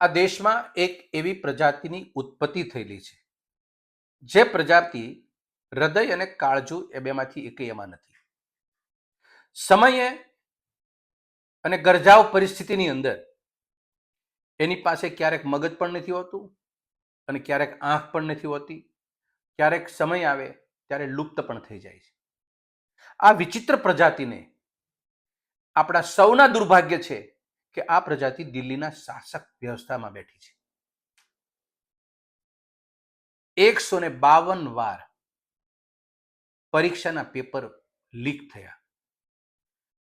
આ દેશમાં એક એવી પ્રજાતિની ઉત્પત્તિ થયેલી છે જે પ્રજાતિ હૃદય અને કાળજુ એ બેમાંથી એકેય એમાં નથી. સમયે અને ગરજાવ પરિસ્થિતિની અંદર એની પાસે ક્યારેક મગજ પણ નથી હોતું અને ક્યારેક આંખ પણ નથી હોતી, ક્યારેક સમય આવે ત્યારે લુપ્ત પણ થઈ જાય છે. આ વિચિત્ર પ્રજાતિને આપણા સૌના દુર્ભાગ્ય છે કે આ પ્રજાતિ દિલ્હીના શાસક વ્યવસ્થામાં બેઠી છે. 152 વાર પરીક્ષાના પેપર લીક થયા.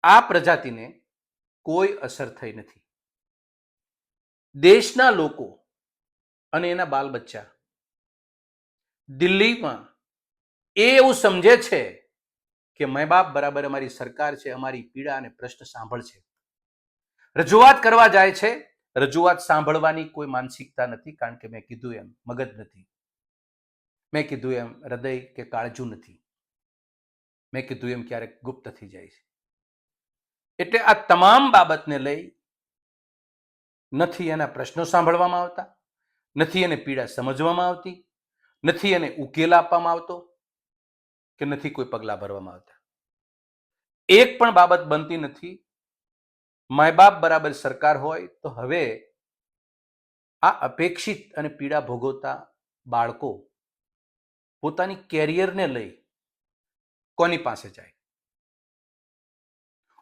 આ પ્રજાતિને કોઈ અસર થઈ નથી. દેશના લોકો અને એના બાલ બચ્ચા દિલ્હીમાં એવું સમજે છે કે મા બાપ બરાબર અમારી સરકાર છે, અમારી પીડા અને પ્રશ્ન સાંભળશે. રજૂઆત કરવા જાય છે, રજૂઆત સાંભળવાની કોઈ માનસિકતા નથી, કારણ કે મેં કીધું એમ મગજ નથી, મેં કીધું એમ હૃદય કે કાળજુ નથી, મેં કીધું એમ ક્યારેક ગુપ્ત થઈ જાય છે. એટલે આ તમામ બાબતને લઈ નથી એના પ્રશ્નો સાંભળવામાં આવતા, નથી એને પીડા સમજવામાં આવતી, નથી એને ઉકેલ આપવામાં આવતો કે નથી કોઈ પગલાં ભરવામાં આવતા. એક પણ બાબત બનતી નથી. મા બાપ બરાબર સરકાર હોય તો હવે આ અપેક્ષિત અને પીડા ભોગવતા બાળકો પોતાની કેરિયરને લઈ કોની પાસે જાય?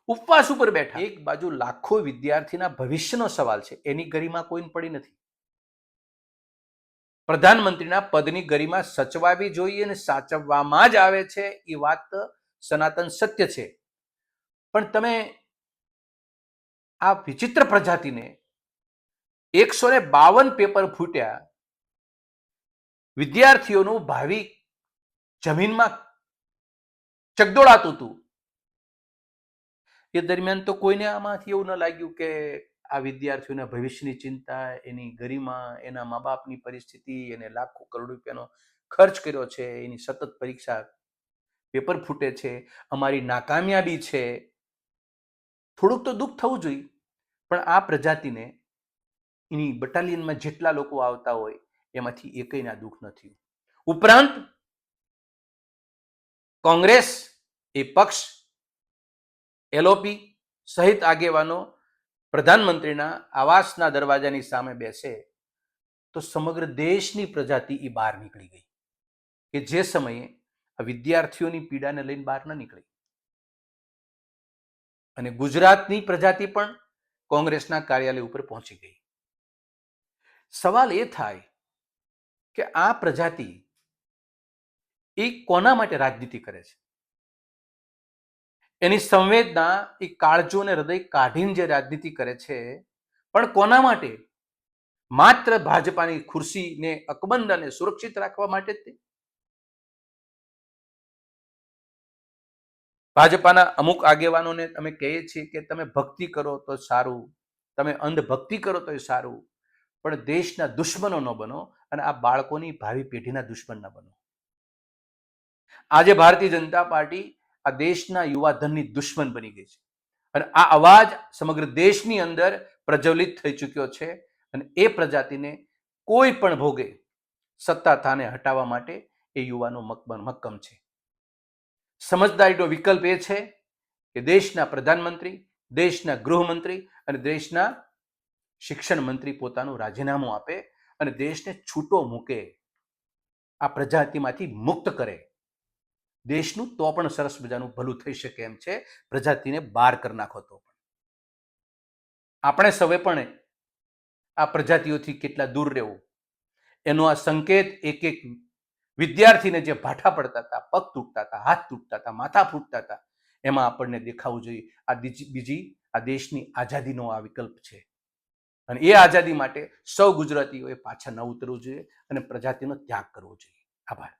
ઉપવાસ ઉપર બેઠા. એક બાજુ લાખો વિદ્યાર્થીના ભવિષ્યનો સવાલ છે, એની ગરિમા કોઈને પડી નથી. પ્રધાનમંત્રીના પદની ગરિમા સચવાવી જોઈએ અને સાચવવામાં જ આવે છે, એ વાત સનાતન સત્ય છે. પણ તમે આ વિચિત્ર પ્રજાતિને 152 પેપર ફૂટ્યા, વિદ્યાર્થીઓનું ભાવિ જમીનમાં ચગદોળાતું હતું. એ દરમિયાન તો કોઈને આમાંથી એવું ન લાગ્યું કે આ વિદ્યાર્થીઓના ભવિષ્યની ચિંતા, એની ગરિમા, એના મા બાપની પરિસ્થિતિ, એને લાખો કરોડ રૂપિયાનો ખર્ચ કર્યો છે, એની સતત પરીક્ષા પેપર ફૂટે છે, અમારી નાકામયાબી છે. થોડુંક તો દુઃખ થવું જોઈએ, પણ આ પ્રજાતિને એની બટાલિયનમાં જેટલા લોકો આવતા હોય એમાંથી એકયના દુઃખ નથી. ઉપરાંત કોંગ્રેસ એ પક્ષ, એલઓપી સહિત આગેવાનો પ્રધાનમંત્રીના આવાસના દરવાજાની સામે બેસે તો સમગ્ર દેશની પ્રજાતિ એ બહાર નીકળી ગઈ, કે જે સમયે આ વિદ્યાર્થીઓની પીડાને લઈને બહાર ન નીકળી. અને ગુજરાતની પ્રજાતિ પણ કોંગ્રેસના કાર્યાલય ઉપર પહોંચી ગઈ. સવાલ એ થાય કે આ પ્રજાતિ એ કોના માટે રાજનીતિ કરે છે? એની સંવેદના એ કાળજુ અને હૃદય કાઢીને જે રાજનીતિ કરે છે, પણ કોના માટે? માત્ર ભાજપાની ખુરશીને અકબંધ અને સુરક્ષિત રાખવા માટે જ. ભાજપાના અમુક આગેવાનોને અમે કહીએ છીએ કે તમે ભક્તિ કરો તો સારું, તમે અંધભક્તિ કરો તો સારું, પણ દેશના દુશ્મનો ન બનો અને આ બાળકોની ભાવિ પેઢીના દુશ્મન ન બનો. આજે ભારતીય જનતા પાર્ટી આ દેશના યુવાધનની દુશ્મન બની ગઈ છે અને આ અવાજ સમગ્ર દેશની અંદર પ્રજ્વલિત થઈ ચૂક્યો છે. અને એ પ્રજાતિને કોઈ પણ ભોગે સત્તા થાને હટાવવા માટે એ યુવાનો મક્કમ છે. સમજદારીનો વિકલ્પ એ છે કે દેશના પ્રધાનમંત્રી, દેશના ગૃહમંત્રી અને દેશના શિક્ષણ મંત્રી પોતાનું રાજીનામું આપે અને દેશને છૂટો મૂકે, આ પ્રજાતિમાંથી મુક્ત કરે. દેશનું તો પણ સરસ મજાનું ભલું થઈ શકે એમ છે. પ્રજાતિને બહાર કરી નાખો તો પણ. આપણે સૌએ પણ આ પ્રજાતિઓથી કેટલા દૂર રહેવું, એનો આ સંકેત એક એક વિદ્યાર્થીને જે ભાઠા પડતા હતા, પગ તૂટતા હતા, હાથ તૂટતા હતા, માથા ફૂટતા હતા, એમાં આપણને દેખાવું જોઈએ આ બીજી આ દેશની આઝાદીનો આ વિકલ્પ છે. અને એ આઝાદી માટે સૌ ગુજરાતીઓએ પાછા ન ઉતરવું જોઈએ અને પ્રજાતિનો ત્યાગ કરવો જોઈએ. આભાર.